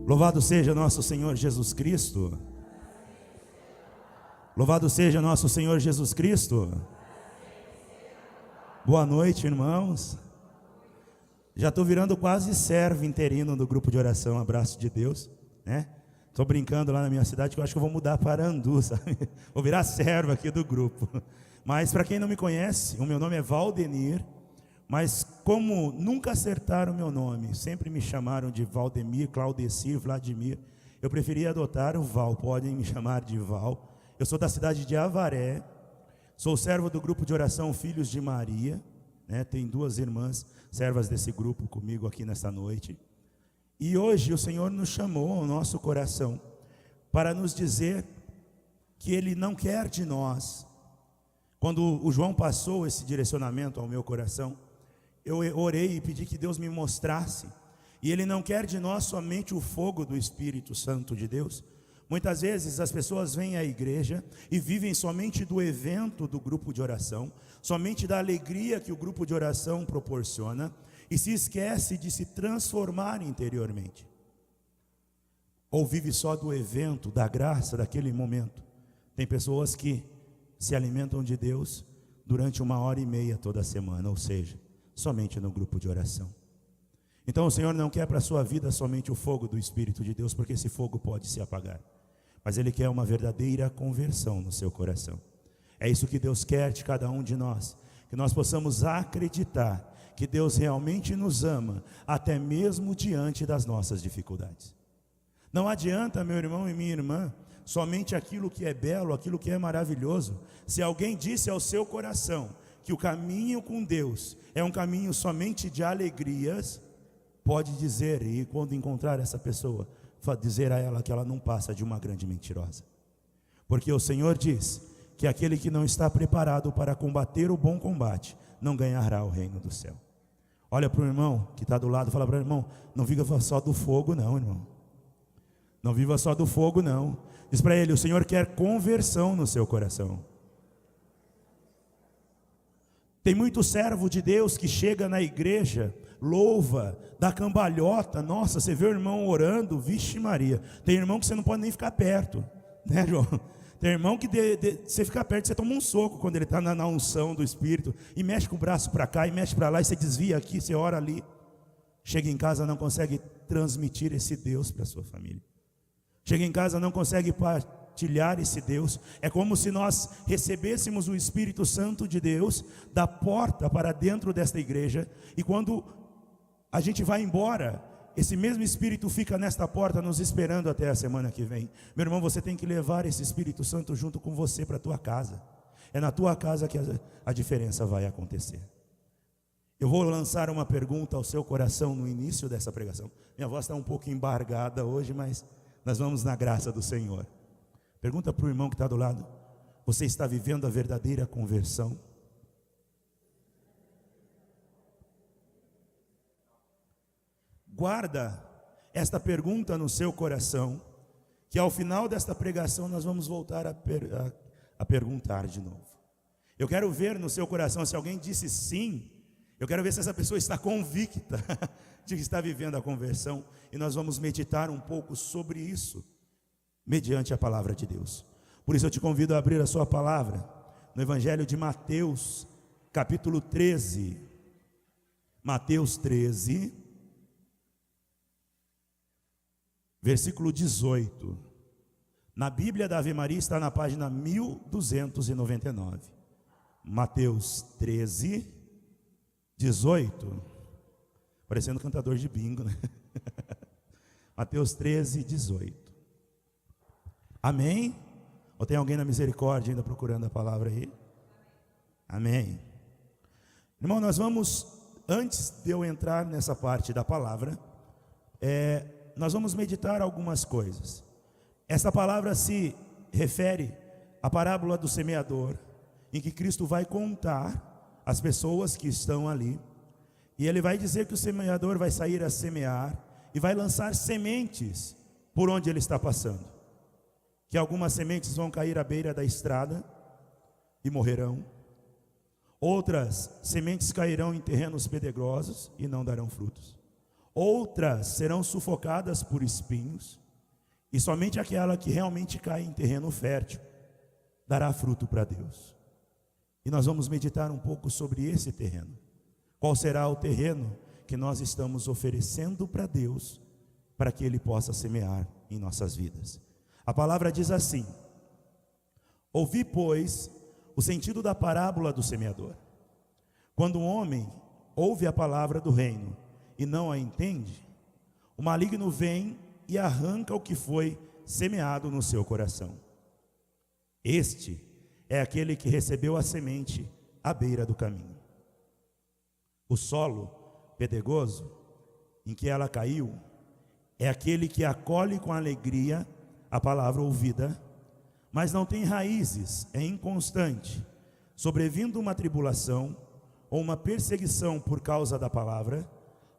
Louvado seja nosso Senhor Jesus Cristo. Louvado seja nosso Senhor Jesus Cristo. Boa noite, irmãos. Já estou virando quase servo interino do grupo de oração Abraço de Deus, né? Estou brincando lá na minha cidade que eu acho que eu vou mudar para Arandu, sabe? Vou virar servo aqui do grupo. Mas para quem não me conhece, o meu nome é Valdenir. Mas como nunca acertaram o meu nome, sempre me chamaram de Valdemir, Claudecir, Vladimir, eu preferi adotar o Val, podem me chamar de Val. Eu sou da cidade de Avaré, sou servo do grupo de oração Filhos de Maria, né? Tem duas irmãs servas desse grupo comigo aqui nesta noite. E hoje o Senhor nos chamou ao nosso coração para nos dizer que Ele não quer de nós. Quando o João passou esse direcionamento ao meu coração, eu orei e pedi que Deus me mostrasse. E Ele não quer de nós somente o fogo do Espírito Santo de Deus. Muitas vezes as pessoas vêm à igreja e vivem somente do evento do grupo de oração, somente da alegria que o grupo de oração proporciona, e se esquece de se transformar interiormente. Ou vive só do evento, da graça, daquele momento. Tem pessoas que se alimentam de Deus durante 1h30 toda semana, ou seja, somente no grupo de oração. Então o Senhor não quer para a sua vida somente o fogo do Espírito de Deus, porque esse fogo pode se apagar. Mas Ele quer uma verdadeira conversão no seu coração. É isso que Deus quer de cada um de nós, que nós possamos acreditar que Deus realmente nos ama, até mesmo diante das nossas dificuldades. Não adianta, meu irmão e minha irmã, somente aquilo que é belo, aquilo que é maravilhoso. Se alguém disse ao seu coração que o caminho com Deus é um caminho somente de alegrias, pode dizer, e quando encontrar essa pessoa, dizer a ela que ela não passa de uma grande mentirosa. Porque o Senhor diz que aquele que não está preparado para combater o bom combate, não ganhará o reino do céu. Olha para o irmão que está do lado, fala para o irmão, não viva só do fogo não, irmão. Não viva só do fogo não. Diz para ele, o Senhor quer conversão no seu coração. Tem muito servo de Deus que chega na igreja, louva, dá cambalhota. Nossa, você vê o irmão orando, vixe Maria. Tem irmão que você não pode nem ficar perto, né, João? Tem irmão que você fica perto, você toma um soco quando ele está na unção do Espírito, e mexe com o braço para cá, e mexe para lá, e você desvia aqui, você ora ali. Chega em casa, não consegue transmitir esse Deus para a sua família. Chega em casa, não consegue partilhar esse Deus. É como se nós recebêssemos o Espírito Santo de Deus da porta para dentro desta igreja, e quando a gente vai embora, esse mesmo Espírito fica nesta porta nos esperando até a semana que vem. Meu irmão, você tem que levar esse Espírito Santo junto com você para a tua casa. É na tua casa que a diferença vai acontecer. Eu vou lançar uma pergunta ao seu coração no início dessa pregação. Minha voz está um pouco embargada hoje, mas nós vamos na graça do Senhor. Pergunta para o irmão que está do lado: você está vivendo a verdadeira conversão? Guarda esta pergunta no seu coração, que ao final desta pregação nós vamos voltar a perguntar de novo. Eu quero ver no seu coração, se alguém disse sim, eu quero ver se essa pessoa está convicta de que está vivendo a conversão, e nós vamos meditar um pouco sobre isso, mediante a palavra de Deus. Por isso eu te convido a abrir a sua palavra no Evangelho de Mateus, capítulo 13. Mateus 13, versículo 18. Na Bíblia da Ave Maria está na página 1299. Mateus 13, 18. Parecendo cantador de bingo, né? Mateus 13, 18. Amém? Ou tem alguém na misericórdia ainda procurando a palavra aí? Amém. Irmão, nós vamos, antes de eu entrar nessa parte da palavra, nós vamos meditar algumas coisas. Essa palavra se refere à parábola do semeador, em que Cristo vai contar as pessoas que estão ali, e Ele vai dizer que o semeador vai sair a semear, e vai lançar sementes por onde ele está passando. Que algumas sementes vão cair à beira da estrada e morrerão. Outras sementes cairão em terrenos pedregosos e não darão frutos. outras serão sufocadas por espinhos, e somente aquela que realmente cai em terreno fértil dará fruto para Deus. E nós vamos meditar um pouco sobre esse terreno. Qual será o terreno que nós estamos oferecendo para Deus, para que Ele possa semear em nossas vidas? A palavra diz assim: ouvi, pois, o sentido da parábola do semeador. Quando um homem ouve a palavra do reino e não a entende, o maligno vem e arranca o que foi semeado no seu coração. Este é aquele que recebeu a semente à beira do caminho. O solo pedregoso em que ela caiu é aquele que acolhe com alegria a palavra ouvida, mas não tem raízes, é inconstante. Sobrevindo uma tribulação ou uma perseguição por causa da palavra,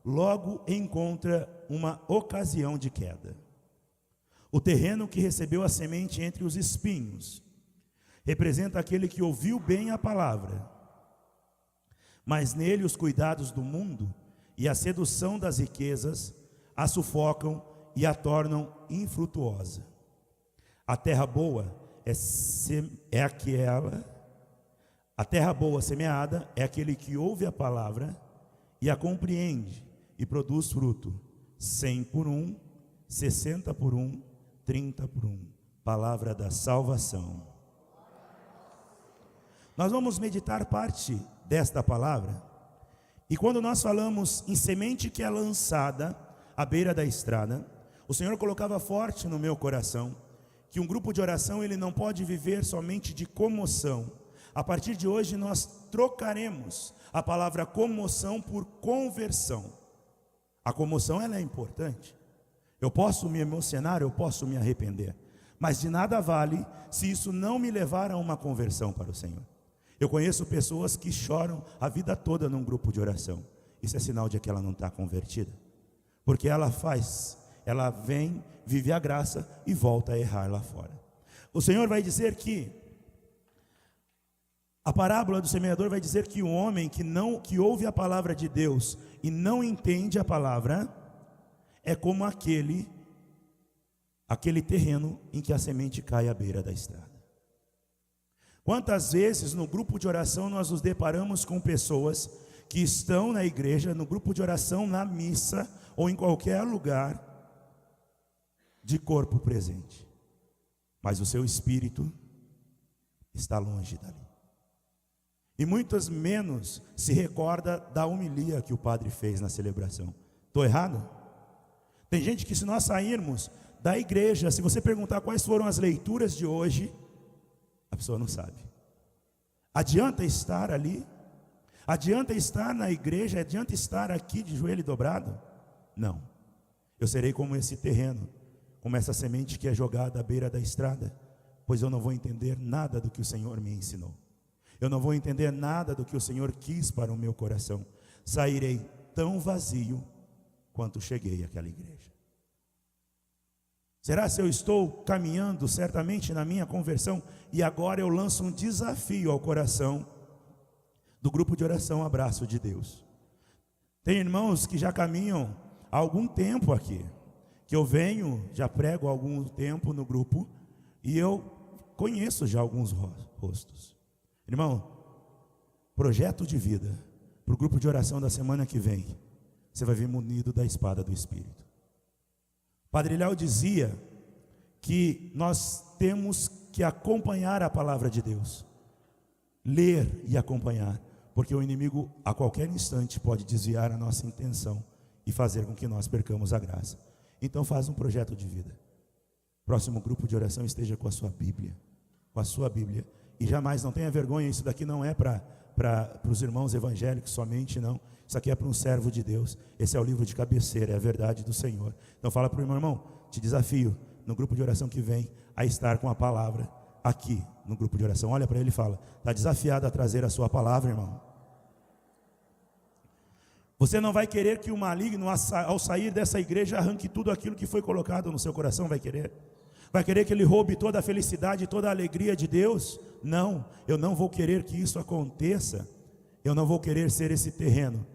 logo encontra uma ocasião de queda. O terreno que recebeu a semente entre os espinhos representa aquele que ouviu bem a palavra, mas nele os cuidados do mundo e a sedução das riquezas a sufocam e a tornam infrutuosa. A terra boa a terra boa semeada é aquele que ouve a palavra e a compreende e produz fruto, 100 por 1, 60 por 1, 30 por 1. Palavra da salvação. Nós vamos meditar parte desta palavra, e quando nós falamos em semente que é lançada à beira da estrada, o Senhor colocava forte no meu coração que um grupo de oração ele não pode viver somente de comoção. A partir de hoje nós trocaremos a palavra comoção por conversão. A comoção ela é importante. Eu posso me emocionar, eu posso me arrepender, mas de nada vale se isso não me levar a uma conversão para o Senhor. Eu conheço pessoas que choram a vida toda num grupo de oração. Isso é sinal de que ela não está convertida, porque ela vem, vive a graça e volta a errar lá fora. O Senhor vai dizer que a parábola do semeador vai dizer que o homem que ouve a palavra de Deus e não entende a palavra é como aquele terreno em que a semente cai à beira da estrada. Quantas vezes no grupo de oração nós nos deparamos com pessoas que estão na igreja, no grupo de oração, na missa ou em qualquer lugar, de corpo presente, mas o seu espírito está longe dali. E muitas menos se recorda da homilia que o padre fez na celebração. Estou errado? Tem gente que, se nós sairmos da igreja, se você perguntar quais foram as leituras de hoje, a pessoa não sabe. Adianta estar ali? Adianta estar na igreja? Adianta estar aqui de joelho dobrado? Não. Eu serei como esse terreno, como essa semente que é jogada à beira da estrada, pois eu não vou entender nada do que o Senhor me ensinou. Eu não vou entender nada do que o Senhor quis para o meu coração. Sairei tão vazio quanto cheguei àquela igreja. Será se eu estou caminhando certamente na minha conversão e agora eu lanço um desafio ao coração do grupo de oração Abraço de Deus? Tem irmãos que já caminham há algum tempo aqui, que eu venho, já prego há algum tempo no grupo, e eu conheço já alguns rostos. Irmão, projeto de vida para o grupo de oração da semana que vem, você vai vir munido da espada do Espírito. Padre Léo dizia que nós temos que acompanhar a palavra de Deus, ler e acompanhar, porque o inimigo a qualquer instante pode desviar a nossa intenção e fazer com que nós percamos a graça. Então faz um projeto de vida. Próximo grupo de oração esteja com a sua Bíblia, e jamais, não tenha vergonha, isso daqui não é para os irmãos evangélicos somente, não. Isso aqui é para um servo de Deus. Esse é o livro de cabeceira, é a verdade do Senhor. Então fala para o irmão, te desafio no grupo de oração que vem a estar com a palavra aqui no grupo de oração. Olha para ele e fala: está desafiado a trazer a sua palavra, irmão. Você não vai querer que o maligno, ao sair dessa igreja, arranque tudo aquilo que foi colocado no seu coração? Vai querer? Vai querer que ele roube toda a felicidade, toda a alegria de Deus? Não, eu não vou querer que isso aconteça. Eu não vou querer ser esse terreno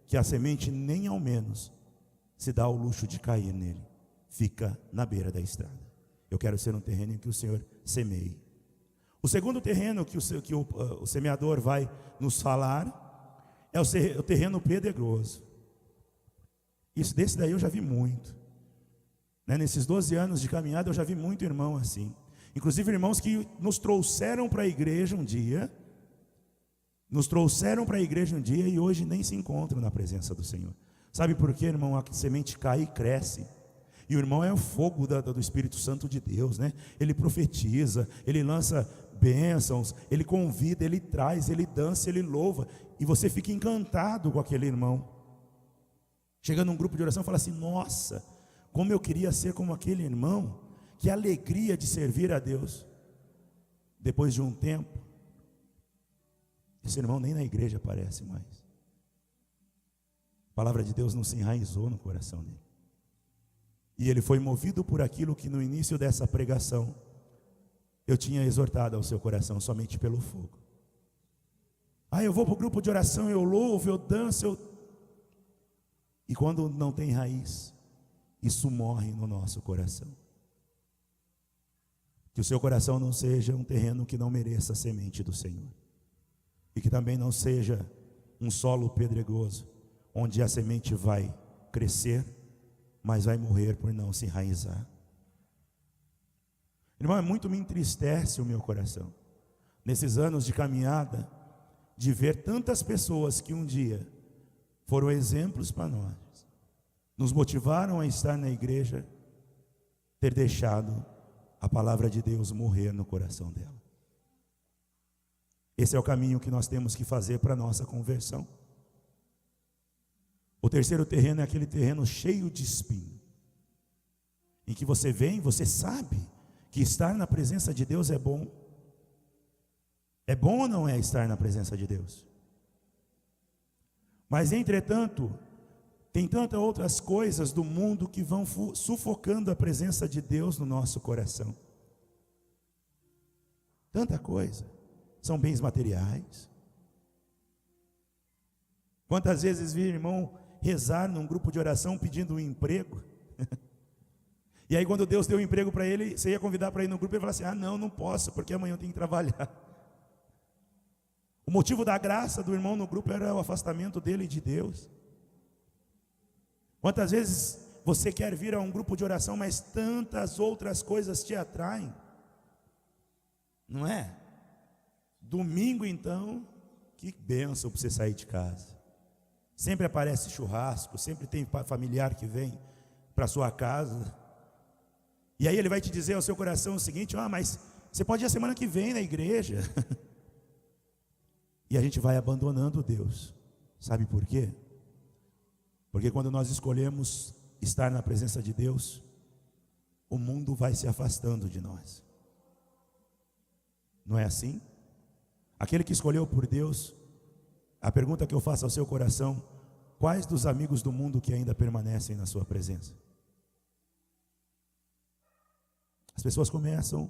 que a semente nem ao menos se dá ao luxo de cair nele, fica na beira da estrada. Eu quero ser um terreno em que o Senhor semeie. O segundo terreno que o semeador vai nos falar é o terreno pedregoso. Desse daí eu já vi muito, né? Nesses 12 anos de caminhada eu já vi muito irmão assim. Inclusive irmãos que nos trouxeram para a igreja um dia, e hoje nem se encontram na presença do Senhor. Sabe por quê, irmão? A semente cai e cresce. E o irmão é o fogo do Espírito Santo de Deus, né? Ele profetiza, ele lança bênçãos, ele convida, ele traz, ele dança, ele louva. E você fica encantado com aquele irmão. Chega num grupo de oração e fala assim: nossa, como eu queria ser como aquele irmão. Que alegria de servir a Deus. Depois de um tempo, esse irmão nem na igreja aparece mais. A palavra de Deus não se enraizou no coração dele. E ele foi movido por aquilo que no início dessa pregação eu tinha exortado ao seu coração, somente pelo fogo. Eu vou para o grupo de oração, eu louvo, eu danço, E quando não tem raiz, isso morre no nosso coração. Que o seu coração não seja um terreno que não mereça a semente do Senhor. E que também não seja um solo pedregoso, onde a semente vai crescer, mas vai morrer por não se enraizar. Irmão, muito me entristece o meu coração, nesses anos de caminhada, de ver tantas pessoas que um dia foram exemplos para nós, nos motivaram a estar na igreja, ter deixado a palavra de Deus morrer no coração dela. Esse é o caminho que nós temos que fazer para a nossa conversão. O terceiro terreno é aquele terreno cheio de espinho, em que você vem, você sabe que estar na presença de Deus é bom. É bom ou não é estar na presença de Deus? Mas entretanto, tem tantas outras coisas do mundo que vão sufocando a presença de Deus no nosso coração. Tanta coisa. São bens materiais. Quantas vezes vi irmão rezar num grupo de oração pedindo um emprego? E aí quando Deus deu um emprego para ele, você ia convidar para ir no grupo e ele falava assim: não posso, porque amanhã eu tenho que trabalhar. O motivo da graça do irmão no grupo era o afastamento dele de Deus. Quantas vezes você quer vir a um grupo de oração, mas tantas outras coisas te atraem, não é? Domingo então, que bênção para você sair de casa. Sempre aparece churrasco, sempre tem familiar que vem para sua casa. E aí ele vai te dizer ao seu coração o seguinte: mas você pode ir a semana que vem na igreja. E a gente vai abandonando Deus. Sabe por quê? Porque quando nós escolhemos estar na presença de Deus, o mundo vai se afastando de nós. Não é assim? Aquele que escolheu por Deus, a pergunta que eu faço ao seu coração: quais dos amigos do mundo que ainda permanecem na sua presença? As pessoas começam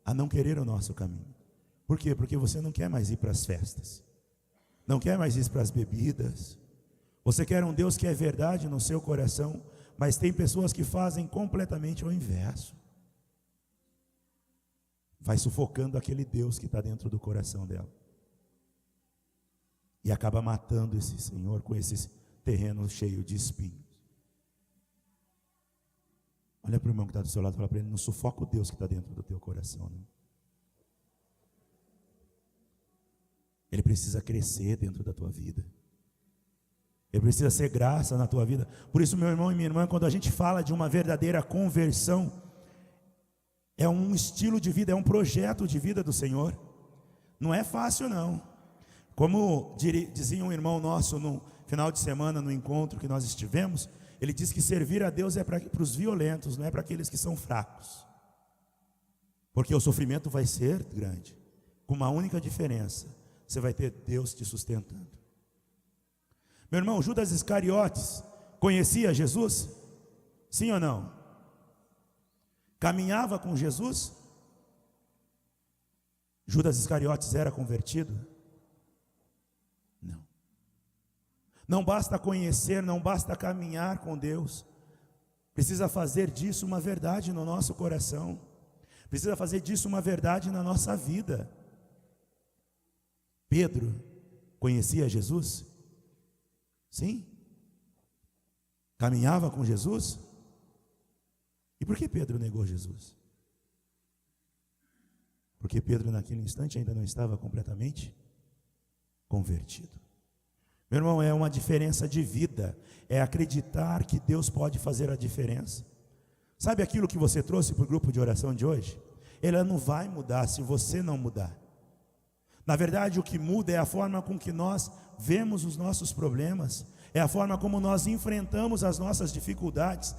a não querer o nosso caminho. Por quê? Porque você não quer mais ir para as festas, não quer mais ir para as bebidas. Você quer um Deus que é verdade no seu coração, mas tem pessoas que fazem completamente o inverso. Vai sufocando aquele Deus que está dentro do coração dela. E acaba matando esse Senhor com esses terrenos cheios de espinhos. Olha para o irmão que está do seu lado e fala para ele: não sufoca o Deus que está dentro do teu coração, não. Ele precisa crescer dentro da tua vida. Ele precisa ser graça na tua vida. Por isso, meu irmão e minha irmã, quando a gente fala de uma verdadeira conversão, é um estilo de vida, é um projeto de vida do Senhor. Não é fácil não. Como dizia um irmão nosso no final de semana, no encontro que nós estivemos, ele disse que servir a Deus é para os violentos, não é para aqueles que são fracos. Porque o sofrimento vai ser grande, com uma única diferença: você vai ter Deus te sustentando. Meu irmão, Judas Iscariotes conhecia Jesus? Sim ou não? Caminhava com Jesus? Judas Iscariotes era convertido? Não. Não basta conhecer, não basta caminhar com Deus. Precisa fazer disso uma verdade no nosso coração. Precisa fazer disso uma verdade na nossa vida. Pedro conhecia Jesus? Sim. Caminhava com Jesus? E por que Pedro negou Jesus? Porque Pedro naquele instante ainda não estava completamente convertido. Meu irmão, é uma diferença de vida. É acreditar que Deus pode fazer a diferença. Sabe aquilo que você trouxe para o grupo de oração de hoje? Ela não vai mudar se você não mudar. Na verdade, o que muda é a forma com que nós vemos os nossos problemas, é a forma como nós enfrentamos as nossas dificuldades.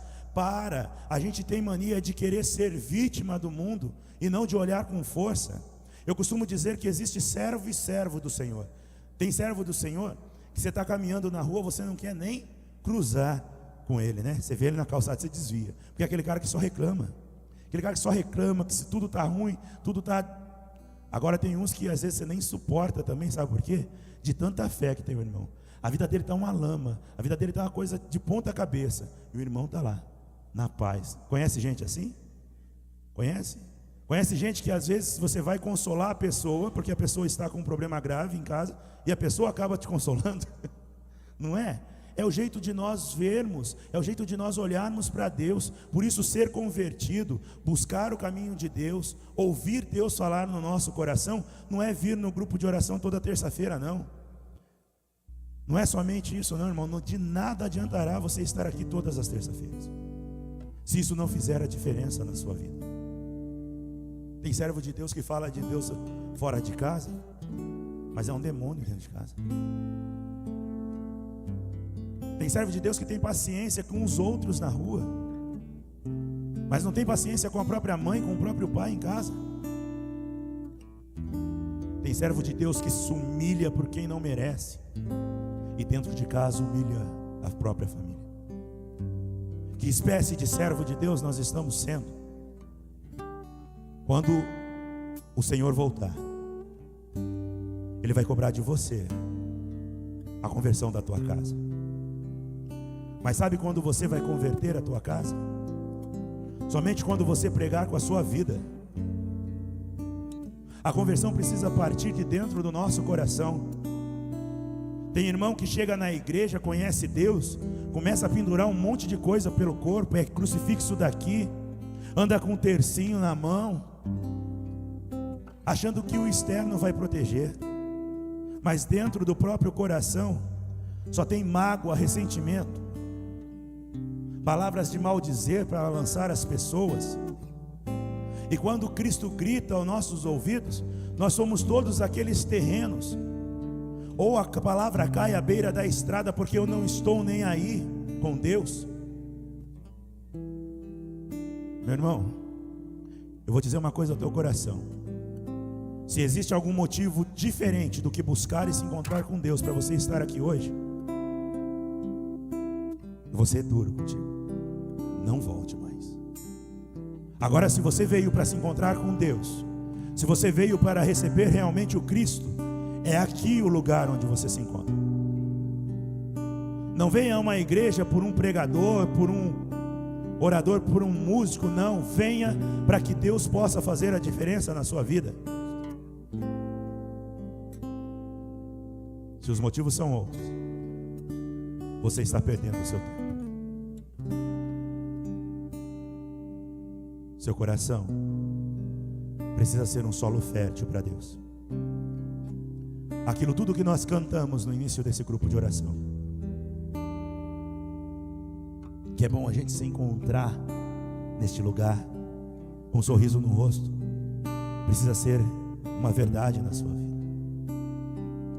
A gente tem mania de querer ser vítima do mundo e não de olhar com força. Eu costumo dizer que existe servo e servo do Senhor. Tem servo do Senhor que você está caminhando na rua, você não quer nem cruzar com ele, né? Você vê ele na calçada, você desvia, porque é aquele cara que só reclama. Aquele cara que só reclama, que se tudo está ruim, tudo está... Agora tem uns que às vezes você nem suporta também, sabe por quê? De tanta fé que tem o irmão. A vida dele está uma lama, a vida dele está uma coisa de ponta cabeça, e o irmão está lá, na paz. Conhece gente assim? Conhece? Conhece gente que às vezes você vai consolar a pessoa, porque a pessoa está com um problema grave em casa, e a pessoa acaba te consolando. Não é? É o jeito de nós vermos, é o jeito de nós olharmos para Deus. Por isso, ser convertido, buscar o caminho de Deus, ouvir Deus falar no nosso coração, não é vir no grupo de oração toda terça-feira, não. Não é somente isso, não, irmão. De nada adiantará você estar aqui todas as terças-feiras, se isso não fizer a diferença na sua vida. Tem servo de Deus que fala de Deus fora de casa, mas é um demônio dentro de casa. Tem servo de Deus que tem paciência com os outros na rua, mas não tem paciência com a própria mãe, com o próprio pai em casa. Tem servo de Deus que se humilha por quem não merece, e dentro de casa humilha a própria família. Que espécie de servo de Deus nós estamos sendo? Quando o Senhor voltar, Ele vai cobrar de você a conversão da tua casa. Mas sabe quando você vai converter a tua casa? Somente quando você pregar com a sua vida. A conversão precisa partir de dentro do nosso coração. Tem irmão que chega na igreja, conhece Deus, começa a pendurar um monte de coisa pelo corpo, é crucifixo daqui, anda com um tercinho na mão, achando que o externo vai proteger, mas dentro do próprio coração só tem mágoa, ressentimento, palavras de maldizer para lançar as pessoas. E quando Cristo grita aos nossos ouvidos, nós somos todos aqueles terrenos, ou a palavra cai à beira da estrada, porque eu não estou nem aí com Deus. Meu irmão, eu vou dizer uma coisa ao teu coração: se existe algum motivo diferente do que buscar e se encontrar com Deus para você estar aqui hoje, eu vou ser duro contigo, não volte mais. Agora, se você veio para se encontrar com Deus, se você veio para receber realmente o Cristo, é aqui o lugar onde você se encontra. Não venha a uma igreja por um pregador, por um orador, por um músico. Não, venha para que Deus possa fazer a diferença na sua vida. Se os motivos são outros, você está perdendo o seu tempo. Seu coração precisa ser um solo fértil para Deus. Aquilo tudo que nós cantamos no início desse grupo de oração, que é bom a gente se encontrar neste lugar com um sorriso no rosto, precisa ser uma verdade na sua vida.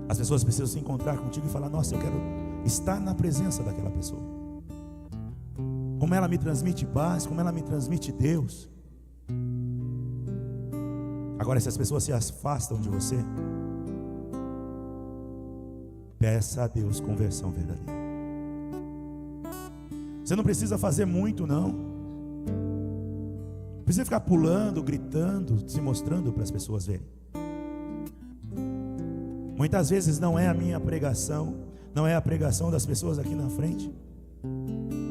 As pessoas precisam se encontrar contigo e falar: nossa, eu quero estar na presença daquela pessoa. Como ela me transmite paz, como ela me transmite Deus. Agora, se as pessoas se afastam de você, peça a Deus conversão verdadeira. Você não precisa fazer muito, não. Não precisa ficar pulando, gritando, se mostrando para as pessoas verem. Muitas vezes não é a minha pregação, não é a pregação das pessoas aqui na frente.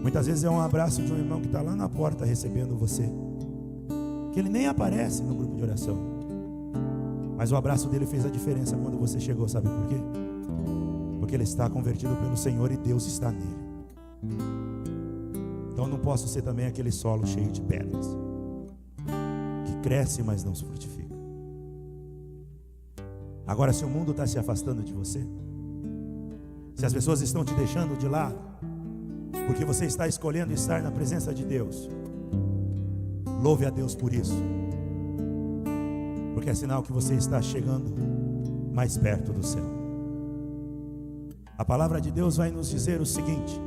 Muitas vezes é um abraço de um irmão que está lá na porta recebendo você, que ele nem aparece no grupo de oração, mas o abraço dele fez a diferença quando você chegou. Sabe por quê? Porque ele está convertido pelo Senhor e Deus está nele. Então eu não posso ser também aquele solo cheio de pedras, que cresce mas não se frutifica. Agora, se o mundo está se afastando de você, se as pessoas estão te deixando de lado, porque você está escolhendo estar na presença de Deus, louve a Deus por isso, porque é sinal que você está chegando mais perto do céu. A palavra de Deus vai nos dizer o seguinte: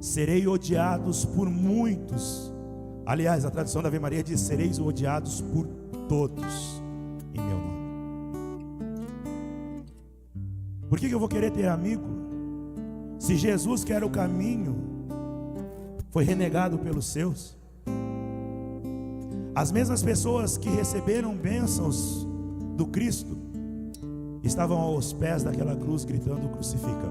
serei odiados por muitos. Aliás, a tradução da Ave Maria diz: sereis odiados por todos em meu nome. Por que eu vou querer ter amigo se Jesus, que era o caminho, foi renegado pelos seus? As mesmas pessoas que receberam bênçãos do Cristo estavam aos pés daquela cruz gritando: crucifica.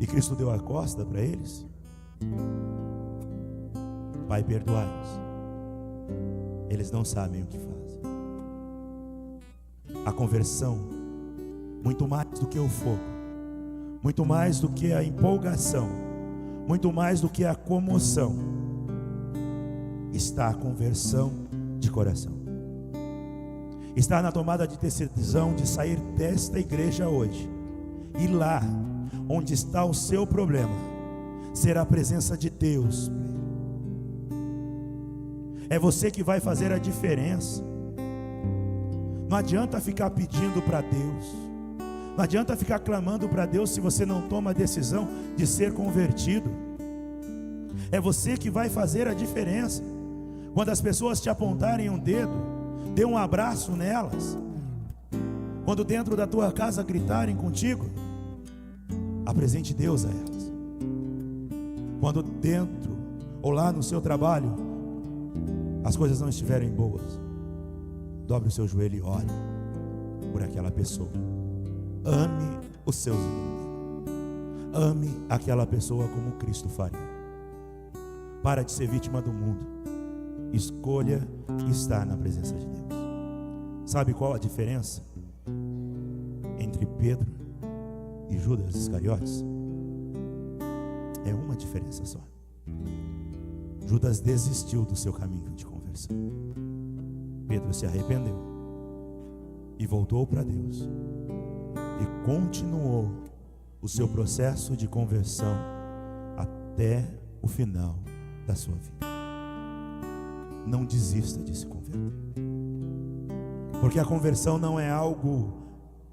E Cristo deu a costa para eles: Pai, perdoai-os, eles não sabem o que fazem. A conversão, muito mais do que o fogo, muito mais do que a empolgação, muito mais do que a comoção, está a conversão de coração. Está na tomada de decisão de sair desta igreja hoje e lá onde está o seu problema ser a presença de Deus. É você que vai fazer a diferença. Não adianta ficar pedindo para Deus, não adianta ficar clamando para Deus se você não toma a decisão de ser convertido. É você que vai fazer a diferença. Quando as pessoas te apontarem um dedo, dê um abraço nelas. Quando dentro da tua casa gritarem contigo, apresente Deus a elas. Quando dentro ou lá no seu trabalho as coisas não estiverem boas, dobre o seu joelho e ore por aquela pessoa. Ame os seus inimigos. Ame aquela pessoa como Cristo faria. Para de ser vítima do mundo. Escolha estar na presença de Deus. Sabe qual a diferença entre Pedro e Judas Iscariotes? É uma diferença só. Judas desistiu do seu caminho de conversão. Pedro se arrependeu e voltou para Deus e continuou o seu processo de conversão até o final da sua vida. Não desista de se converter, porque a conversão não é algo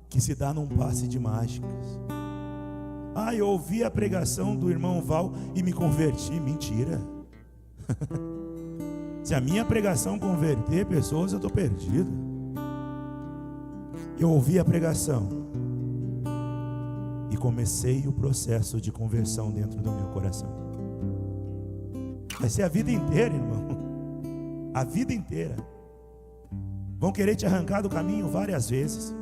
que se dá num passe de mágicas. Eu ouvi a pregação do irmão Val e me converti. Mentira. Se a minha pregação converter pessoas, eu estou perdido. Eu ouvi a pregação e comecei o processo de conversão dentro do meu coração. Vai ser a vida inteira, irmão. A vida inteira. Vão querer te arrancar do caminho várias vezes.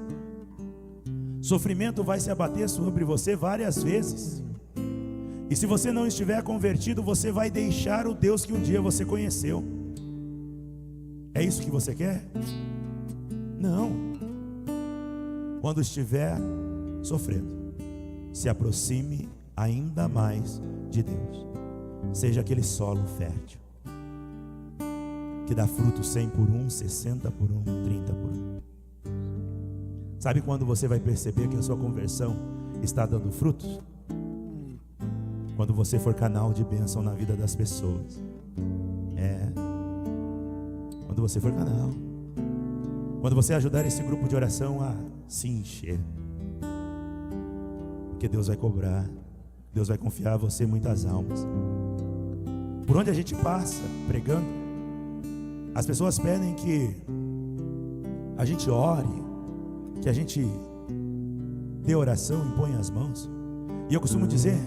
Sofrimento vai se abater sobre você várias vezes. E se você não estiver convertido, você vai deixar o Deus que um dia você conheceu. É isso que você quer? Não. Quando estiver sofrendo, se aproxime ainda mais de Deus. Seja aquele solo fértil que dá fruto 100 por 1, 60 por 1, 30 por 1. Sabe quando você vai perceber que a sua conversão está dando frutos? Quando você for canal de bênção na vida das pessoas. Quando você for canal. Quando você ajudar esse grupo de oração a se encher. Porque Deus vai cobrar. Deus vai confiar a você muitas almas. Por onde a gente passa pregando, as pessoas pedem que a gente ore, que a gente dê oração, impõe as mãos. E eu costumo dizer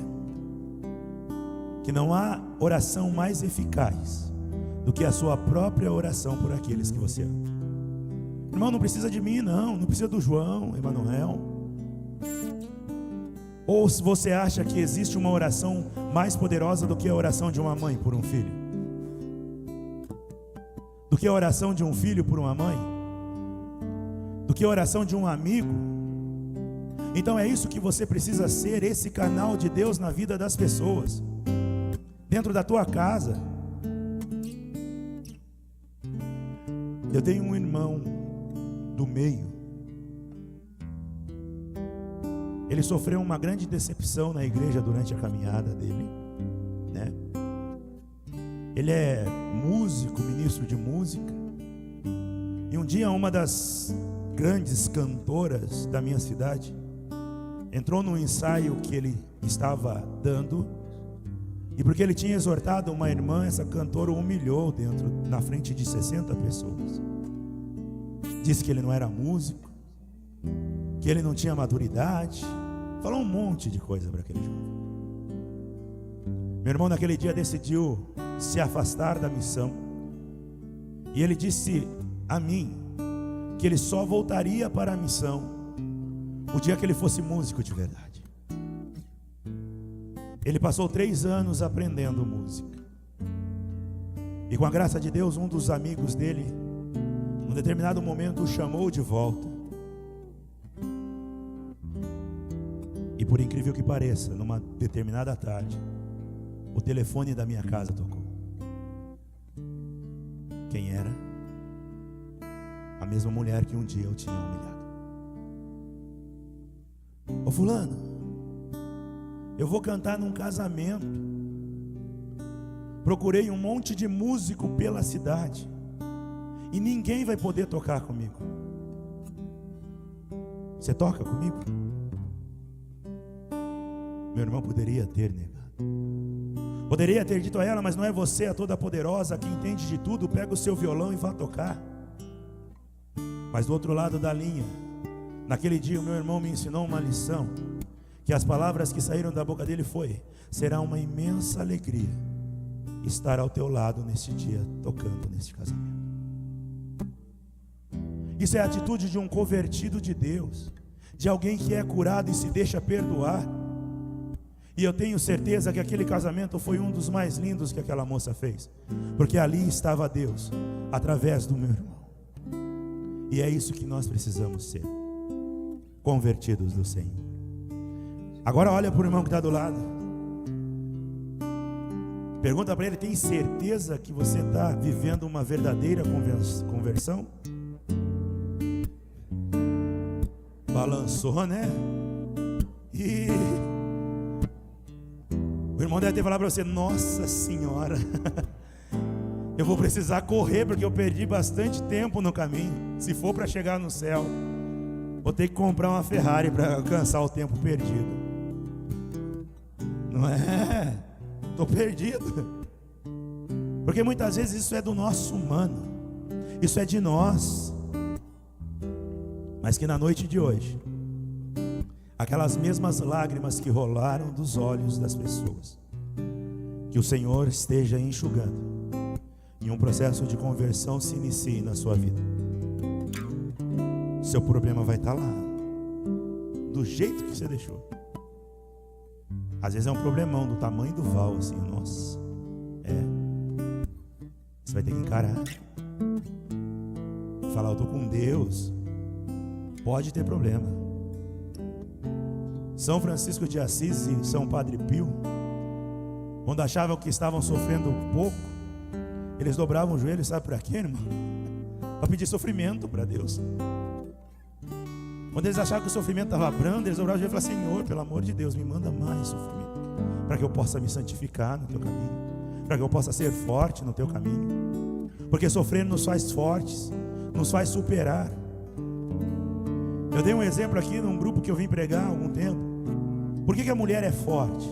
que não há oração mais eficaz do que a sua própria oração por aqueles que você ama. Irmão, não precisa de mim, não precisa do João, Emanuel, Ou se você acha que existe uma oração mais poderosa do que a oração de uma mãe por um filho? Do que a oração de um filho por uma mãe? Do que a oração de um amigo? Então é isso que você precisa ser, esse canal de Deus na vida das pessoas, dentro da tua casa. Eu tenho um irmão do meio. Ele sofreu uma grande decepção na igreja durante a caminhada dele, né? Ele é músico, ministro de música. E um dia uma das grandes cantoras da minha cidade entrou num ensaio que ele estava dando, e porque ele tinha exortado uma irmã, essa cantora o humilhou na frente de 60 pessoas. Disse que ele não era músico, que ele não tinha maturidade, falou um monte de coisa para aquele jovem. Meu irmão naquele dia decidiu se afastar da missão, e ele disse a mim que ele só voltaria para a missão o dia que ele fosse músico de verdade. Ele passou 3 anos aprendendo música, e com a graça de Deus, um dos amigos dele, num determinado momento, o chamou de volta. E por incrível que pareça, numa determinada tarde, o telefone da minha casa tocou. Quem era? A mesma mulher que um dia eu tinha humilhado. Ô fulano, eu vou cantar num casamento. Procurei um monte de músico pela cidade e ninguém vai poder tocar comigo. Você toca comigo? Meu irmão poderia ter negado. Poderia ter dito a ela: mas não é você a toda poderosa, que entende de tudo, pega o seu violão e vá tocar. Mas do outro lado da linha, naquele dia o meu irmão me ensinou uma lição, que as palavras que saíram da boca dele foi: será uma imensa alegria estar ao teu lado neste dia, tocando neste casamento. Isso é a atitude de um convertido de Deus, de alguém que é curado e se deixa perdoar. E eu tenho certeza que aquele casamento foi um dos mais lindos que aquela moça fez, porque ali estava Deus, através do meu irmão. E é isso que nós precisamos ser, convertidos do Senhor. Agora olha para o irmão que está do lado, pergunta para ele: tem certeza que você está vivendo uma verdadeira conversão? Balançou, né? E o irmão deve ter falado para você: nossa senhora, eu vou precisar correr porque eu perdi bastante tempo no caminho. Se for para chegar no céu, vou ter que comprar uma Ferrari para alcançar o tempo perdido. Não é? Estou perdido. Porque muitas vezes isso é do nosso humano, isso é de nós. Mas que na noite de hoje, aquelas mesmas lágrimas que rolaram dos olhos das pessoas, que o Senhor esteja enxugando, e um processo de conversão se inicie na sua vida. Seu problema vai estar lá, do jeito que você deixou. Às vezes é um problemão do tamanho do val, assim, nossa. Você vai ter que encarar, falar: eu estou com Deus. Pode ter problema. São Francisco de Assis e São Padre Pio, quando achavam que estavam sofrendo pouco, eles dobravam o joelho, sabe para quê, irmão? Para pedir sofrimento para Deus. Quando eles achavam que o sofrimento estava brando, eles dobravam o joelho e falavam: Senhor, pelo amor de Deus, me manda mais sofrimento, para que eu possa me santificar no teu caminho, para que eu possa ser forte no teu caminho. Porque sofrer nos faz fortes, nos faz superar. Eu dei um exemplo aqui num grupo que eu vim pregar há algum tempo. Por que a mulher é forte?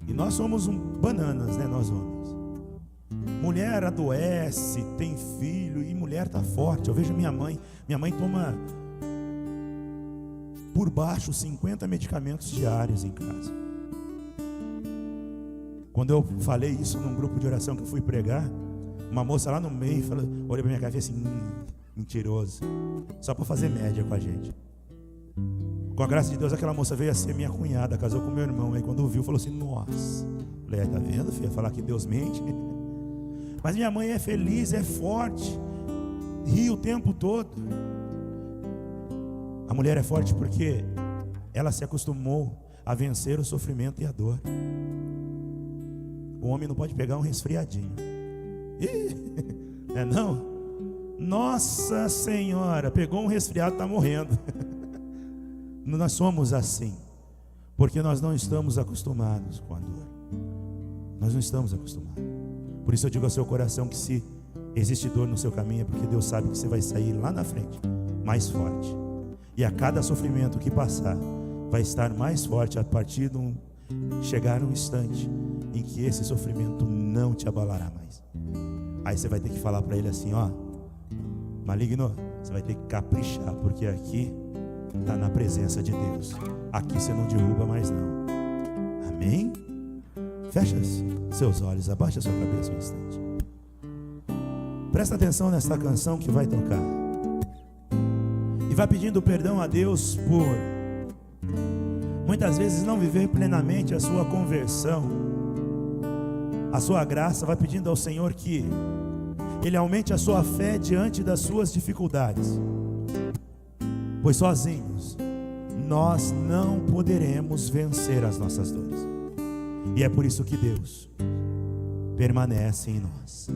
E nós somos bananas, né, nós homens. Mulher adoece, tem filho, e mulher está forte. Eu vejo minha mãe toma por baixo 50 medicamentos diários em casa. Quando eu falei isso num grupo de oração que eu fui pregar, uma moça lá no meio olhou para minha cara e fez assim: mentiroso, só para fazer média com a gente. Com a graça de Deus, aquela moça veio a ser minha cunhada, casou com meu irmão. Aí quando viu, falou assim: nossa. Falei: tá vendo, filha? Falar que Deus mente. Mas minha mãe é feliz, é forte, ri o tempo todo. A mulher é forte porque ela se acostumou a vencer o sofrimento e a dor. O homem não pode pegar um resfriadinho. É não? Nossa Senhora, pegou um resfriado, está morrendo. Nós somos assim, porque nós não estamos acostumados com a dor. Nós não estamos acostumados. Por isso eu digo ao seu coração que se existe dor no seu caminho, é porque Deus sabe que você vai sair lá na frente mais forte. E a cada sofrimento que passar, vai estar mais forte a partir de chegar um instante em que esse sofrimento não te abalará mais. Aí você vai ter que falar para ele assim: ó, maligno, você vai ter que caprichar, porque aqui está na presença de Deus. Aqui você não derruba mais não. Amém? Fecha seus olhos, abaixa sua cabeça um instante. Presta atenção nesta canção que vai tocar. E vai pedindo perdão a Deus por muitas vezes não viver plenamente a sua conversão, a sua graça. Vai pedindo ao Senhor que Ele aumente a sua fé diante das suas dificuldades, pois sozinhos nós não poderemos vencer as nossas dores. E é por isso que Deus permanece em nós.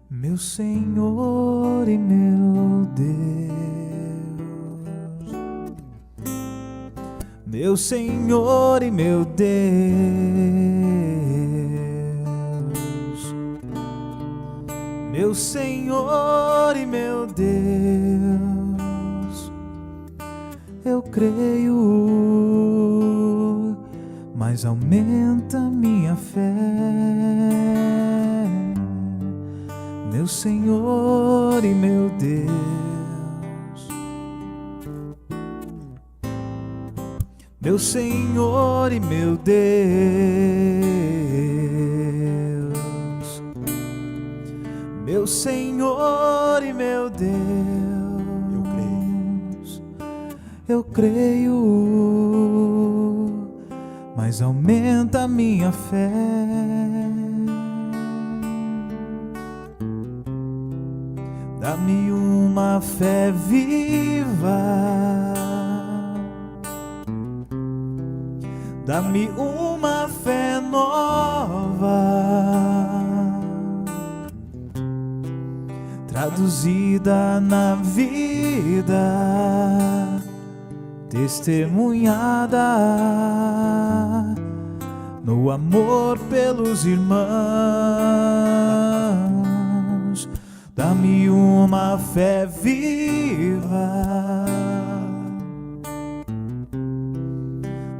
Meu Senhor e meu Deus, meu Senhor e meu Deus, meu Senhor e meu Deus, eu creio, mas aumenta minha fé. Meu Senhor e meu Deus, meu Senhor e meu Deus, meu Senhor e meu Deus, eu creio, mas aumenta minha fé. Dá-me uma fé viva, dá-me uma fé nova, traduzida na vida, testemunhada no amor pelos irmãos. Dá-me uma fé viva,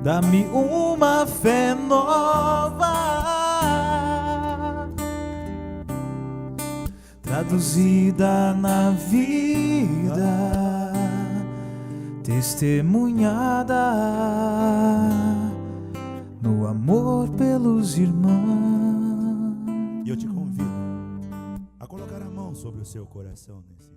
dá-me uma fé nova, traduzida na vida, testemunhada no amor pelos irmãos. E eu te convido a colocar a mão sobre o seu coração nesse